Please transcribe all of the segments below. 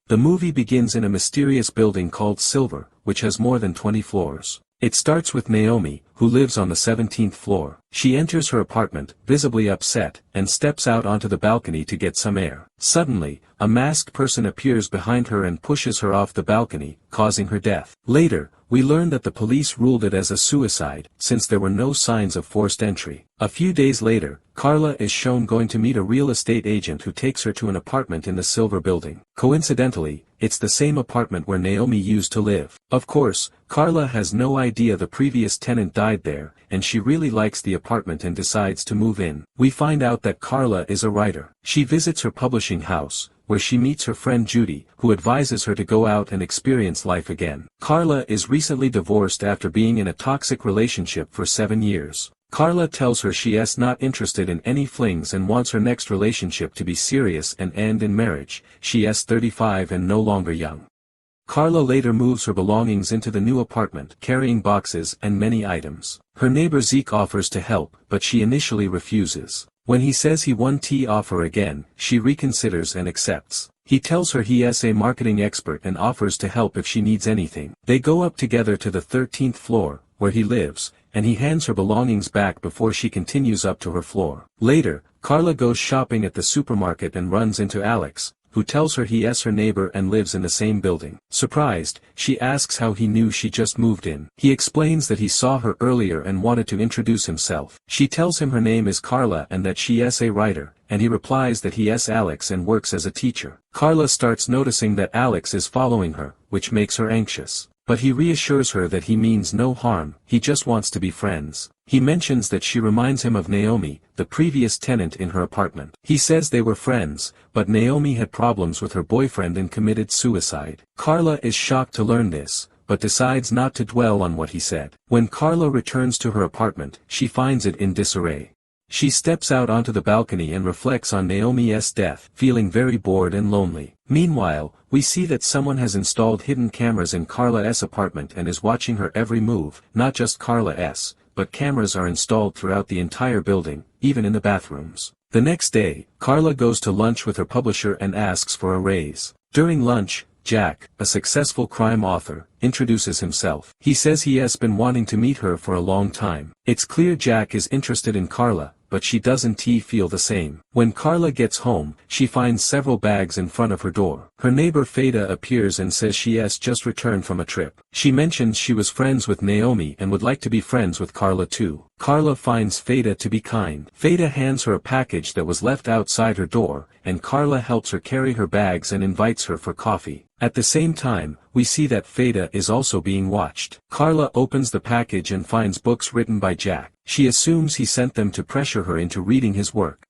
The movie begins in a mysterious building called Silver, which has more than 20 floors. It starts with Naomi, who lives on the 17th floor. She enters her apartment, visibly upset, and steps out onto the balcony to get some air. Suddenly, a masked person appears behind her and pushes her off the balcony, causing her death. Later, we learn that the police ruled it as a suicide, since there were no signs of forced entry. A few days later, Carla is shown going to meet a real estate agent who takes her to an apartment in the Silver building. Coincidentally, it's the same apartment where Naomi used to live. Of course, Carla has no idea the previous tenant died there, and she really likes the apartment and decides to move in. We find out that Carla is a writer. She visits her publishing house, where she meets her friend Judy, who advises her to go out and experience life again. Carla is recently divorced after being in a toxic relationship for 7 years. Carla tells her she is not interested in any flings and wants her next relationship to be serious and end in marriage. She is 35 and no longer young. Carla later moves her belongings into the new apartment, carrying boxes and many items. Her neighbor Zeke offers to help, but she initially refuses. When he says he won't offer again, she reconsiders and accepts. He tells her he is a marketing expert and offers to help if she needs anything. They go up together to the 13th floor, where he lives, and he hands her belongings back before she continues up to her floor. Later, Carla goes shopping at the supermarket and runs into Alex, who tells her he is her neighbor and lives in the same building. Surprised, she asks how he knew she just moved in. He explains that he saw her earlier and wanted to introduce himself. She tells him her name is Carla and that she is a writer, and he replies that he is Alex and works as a teacher. Carla starts noticing that Alex is following her, which makes her anxious. But he reassures her that he means no harm, he just wants to be friends. He mentions that she reminds him of Naomi, the previous tenant in her apartment. He says they were friends, but Naomi had problems with her boyfriend and committed suicide. Carla is shocked to learn this, but decides not to dwell on what he said. When Carla returns to her apartment, she finds it in disarray. She steps out onto the balcony and reflects on Naomi's death, feeling very bored and lonely. Meanwhile, we see that someone has installed hidden cameras in Carla's apartment and is watching her every move. Not just Carla's, but cameras are installed throughout the entire building, even in the bathrooms. The next day, Carla goes to lunch with her publisher and asks for a raise. During lunch, Jack, a successful crime author, introduces himself. He says he has been wanting to meet her for a long time. It's clear Jack is interested in Carla, but she doesn't feel the same. When Carla gets home, she finds several bags in front of her door. Her neighbor Fada appears and says she has just returned from a trip. She mentions she was friends with Naomi and would like to be friends with Carla too. Carla finds Fada to be kind. Fada hands her a package that was left outside her door, and Carla helps her carry her bags and invites her for coffee. At the same time, we see that Fada is also being watched. Carla opens the package and finds books written by Jack. She assumes he sent them to pressure her into reading his work.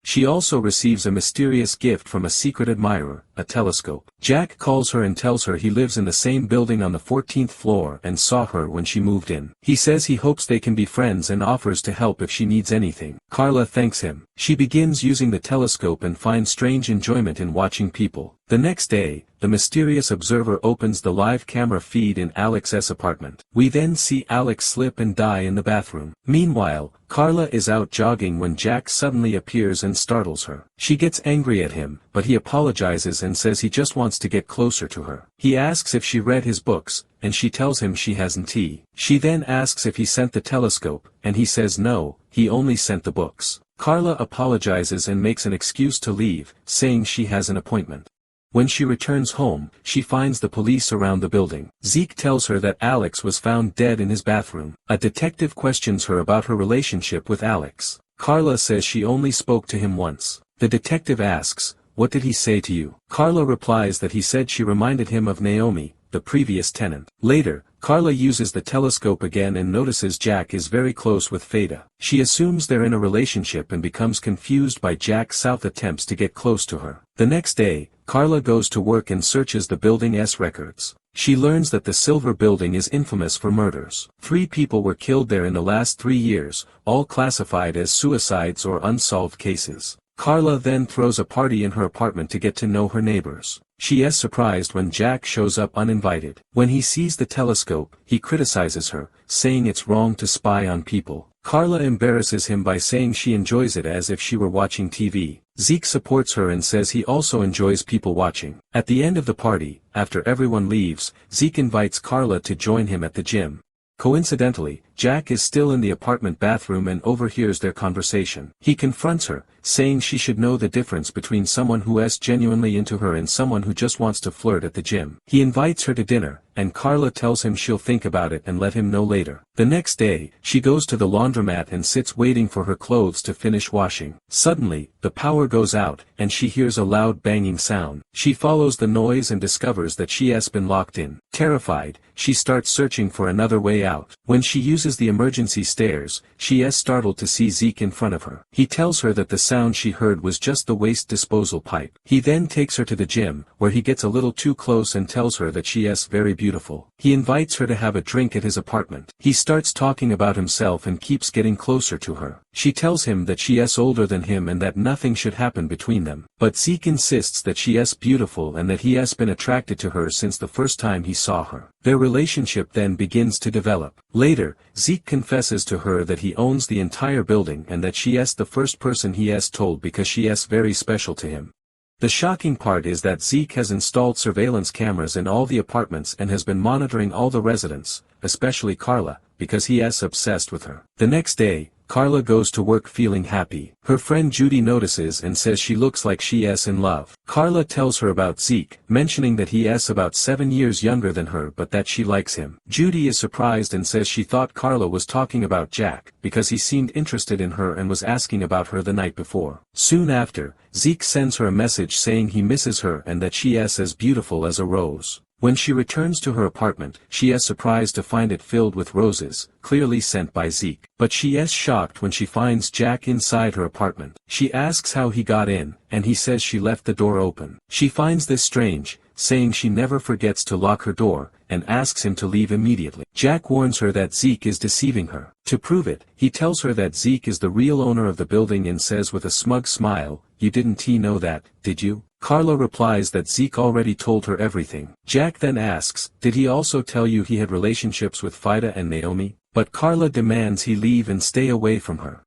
She also receives a mysterious gift from a secret admirer, a telescope. Jack calls her and tells her he lives in the same building on the 14th floor and saw her when she moved in. He says he hopes they can be friends and offers to help if she needs anything. Carla thanks him. She begins using the telescope and finds strange enjoyment in watching people. The next day, the mysterious observer opens the live camera feed in Alex's apartment. We then see Alex slip and die in the bathroom. Meanwhile, Carla is out jogging when Jack suddenly appears and startles her. She gets angry at him, but he apologizes and says he just wants to get closer to her. He asks if she read his books, and she tells him she hasn't. She then asks if he sent the telescope, and he says no, he only sent the books. Carla apologizes and makes an excuse to leave, saying she has an appointment. When she returns home, she finds the police around the building. Zeke tells her that Alex was found dead in his bathroom. A detective questions her about her relationship with Alex. Carla says she only spoke to him once. The detective asks, "What did he say to you?" Carla replies that he said she reminded him of Naomi, the previous tenant. Later, Carla uses the telescope again and notices Jack is very close with Fada. She assumes they're in a relationship and becomes confused by Jack's South attempts to get close to her. The next day, Carla goes to work and searches the building's records. She learns that the Silver building is infamous for murders. 3 people were killed there in the last 3 years, all classified as suicides or unsolved cases. Carla then throws a party in her apartment to get to know her neighbors. She is surprised when Jack shows up uninvited. When he sees the telescope, he criticizes her, saying it's wrong to spy on people. Carla embarrasses him by saying she enjoys it as if she were watching TV. Zeke supports her and says he also enjoys people watching. At the end of the party, after everyone leaves, Zeke invites Carla to join him at the gym. Coincidentally, Jack is still in the apartment bathroom and overhears their conversation. He confronts her, saying she should know the difference between someone who is genuinely into her and someone who just wants to flirt at the gym. He invites her to dinner, and Carla tells him she'll think about it and let him know later. The next day, she goes to the laundromat and sits waiting for her clothes to finish washing. Suddenly, the power goes out, and she hears a loud banging sound. She follows the noise and discovers that she has been locked in. Terrified, she starts searching for another way out. When she uses the emergency stairs, she is startled to see Zeke in front of her. He tells her that the sound she heard was just the waste disposal pipe. He then takes her to the gym, where he gets a little too close and tells her that she is very beautiful. He invites her to have a drink at his apartment. He starts talking about himself and keeps getting closer to her. She tells him that she is older than him and that nothing should happen between them. But Zeke insists that she is beautiful and that he has been attracted to her since the first time he saw her. Their relationship then begins to develop. Later, Zeke confesses to her that he owns the entire building and that she is the first person he has told because she is very special to him. The shocking part is that Zeke has installed surveillance cameras in all the apartments and has been monitoring all the residents, especially Carla, because he is obsessed with her. The next day, Carla goes to work feeling happy. Her friend Judy notices and says she looks like she is in love. Carla tells her about Zeke, mentioning that he is about 7 years younger than her but that she likes him. Judy is surprised and says she thought Carla was talking about Jack, because he seemed interested in her and was asking about her the night before. Soon after, Zeke sends her a message saying he misses her and that she is as beautiful as a rose. When she returns to her apartment, she is surprised to find it filled with roses, clearly sent by Zeke. But she is shocked when she finds Jack inside her apartment. She asks how he got in, and he says she left the door open. She finds this strange, saying she never forgets to lock her door, and asks him to leave immediately. Jack warns her that Zeke is deceiving her. To prove it, he tells her that Zeke is the real owner of the building and says with a smug smile, "You didn't know that, did you?" Carla replies that Zeke already told her everything. Jack then asks, "Did he also tell you he had relationships with Fida and Naomi?" But Carla demands he leave and stay away from her.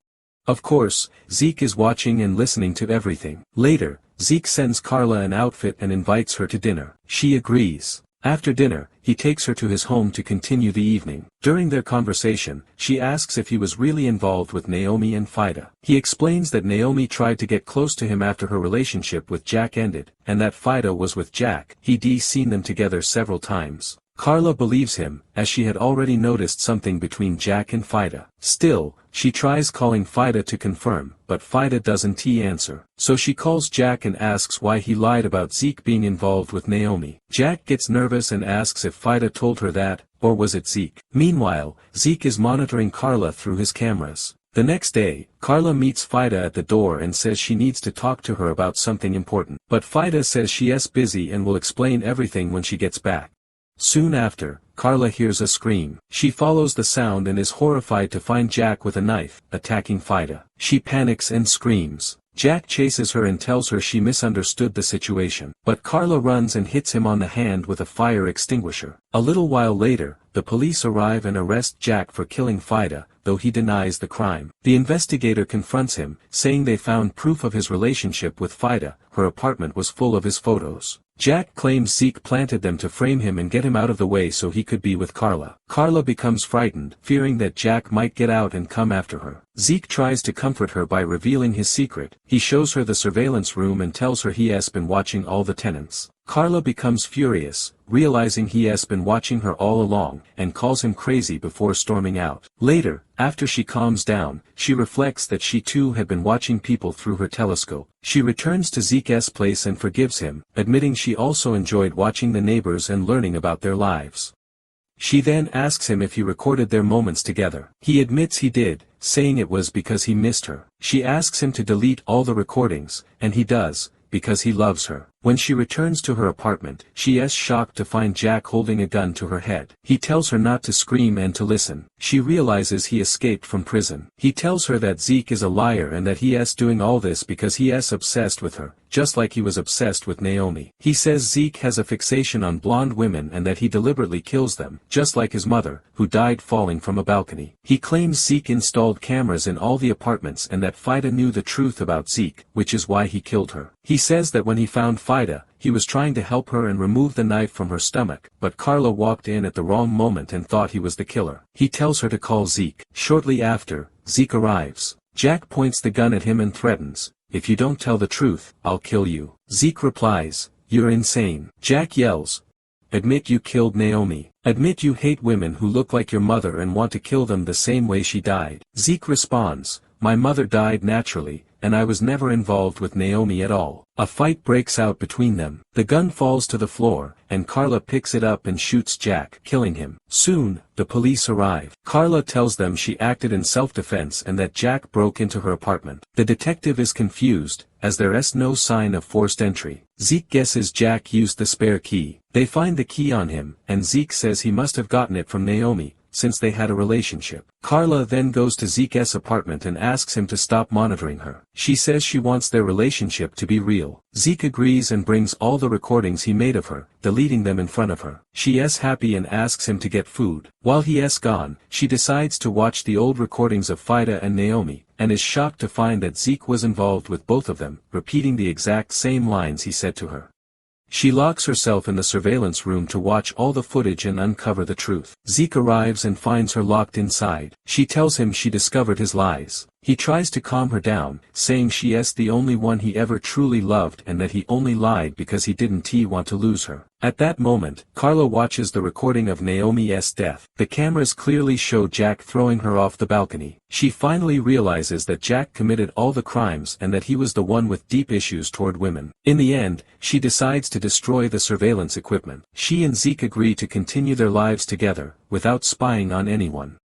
Of course, Zeke is watching and listening to everything. Later, Zeke sends Carla an outfit and invites her to dinner. She agrees. After dinner, he takes her to his home to continue the evening. During their conversation, she asks if he was really involved with Naomi and Fida. He explains that Naomi tried to get close to him after her relationship with Jack ended, and that Fida was with Jack. He'd seen them together several times. Carla believes him, as she had already noticed something between Jack and Fida. Still, she tries calling Fida to confirm, but Fida doesn't answer. So she calls Jack and asks why he lied about Zeke being involved with Naomi. Jack gets nervous and asks if Fida told her that, or was it Zeke. Meanwhile, Zeke is monitoring Carla through his cameras. The next day, Carla meets Fida at the door and says she needs to talk to her about something important. But Fida says she is busy and will explain everything when she gets back. Soon after, Carla hears a scream. She follows the sound and is horrified to find Jack with a knife, attacking Fida. She panics and screams. Jack chases her and tells her she misunderstood the situation. But Carla runs and hits him on the hand with a fire extinguisher. A little while later, the police arrive and arrest Jack for killing Fida, though he denies the crime. The investigator confronts him, saying they found proof of his relationship with Fida. Her apartment was full of his photos. Jack claims Zeke planted them to frame him and get him out of the way so he could be with Carla. Carla becomes frightened, fearing that Jack might get out and come after her. Zeke tries to comfort her by revealing his secret. He shows her the surveillance room and tells her he has been watching all the tenants. Carla becomes furious, realizing he has been watching her all along, and calls him crazy before storming out. Later, after she calms down, she reflects that she too had been watching people through her telescope. She returns to Zeke's place and forgives him, admitting she also enjoyed watching the neighbors and learning about their lives. She then asks him if he recorded their moments together. He admits he did, saying it was because he missed her. She asks him to delete all the recordings, and he does, because he loves her. When she returns to her apartment, she is shocked to find Jack holding a gun to her head. He tells her not to scream and to listen. She realizes he escaped from prison. He tells her that Zeke is a liar and that he is doing all this because he is obsessed with her, just like he was obsessed with Naomi. He says Zeke has a fixation on blonde women and that he deliberately kills them, just like his mother, who died falling from a balcony. He claims Zeke installed cameras in all the apartments and that Fida knew the truth about Zeke, which is why he killed her. He says that when he found Fida, he was trying to help her and remove the knife from her stomach, but Carla walked in at the wrong moment and thought he was the killer. He tells her to call Zeke. Shortly after, Zeke arrives. Jack points the gun at him and threatens, "If you don't tell the truth, I'll kill you." Zeke replies, "You're insane." Jack yells, "Admit you killed Naomi. Admit you hate women who look like your mother and want to kill them the same way she died." Zeke responds, "My mother died naturally, and I was never involved with Naomi at all." A fight breaks out between them. The gun falls to the floor, and Carla picks it up and shoots Jack, killing him. Soon, the police arrive. Carla tells them she acted in self-defense and that Jack broke into her apartment. The detective is confused, as there is no sign of forced entry. Zeke guesses Jack used the spare key. They find the key on him, and Zeke says he must have gotten it from Naomi, since they had a relationship. Carla then goes to Zeke's apartment and asks him to stop monitoring her. She says she wants their relationship to be real. Zeke agrees and brings all the recordings he made of her, deleting them in front of her. She is happy and asks him to get food. While he is gone, she decides to watch the old recordings of Fida and Naomi, and is shocked to find that Zeke was involved with both of them, repeating the exact same lines he said to her. She locks herself in the surveillance room to watch all the footage and uncover the truth. Zeke arrives and finds her locked inside. She tells him she discovered his lies. He tries to calm her down, saying she is the only one he ever truly loved and that he only lied because he didn't want to lose her. At that moment, Carla watches the recording of Naomi's death. The cameras clearly show Jack throwing her off the balcony. She finally realizes that Jack committed all the crimes and that he was the one with deep issues toward women. In the end, she decides to destroy the surveillance equipment. She and Zeke agree to continue their lives together, without spying on anyone.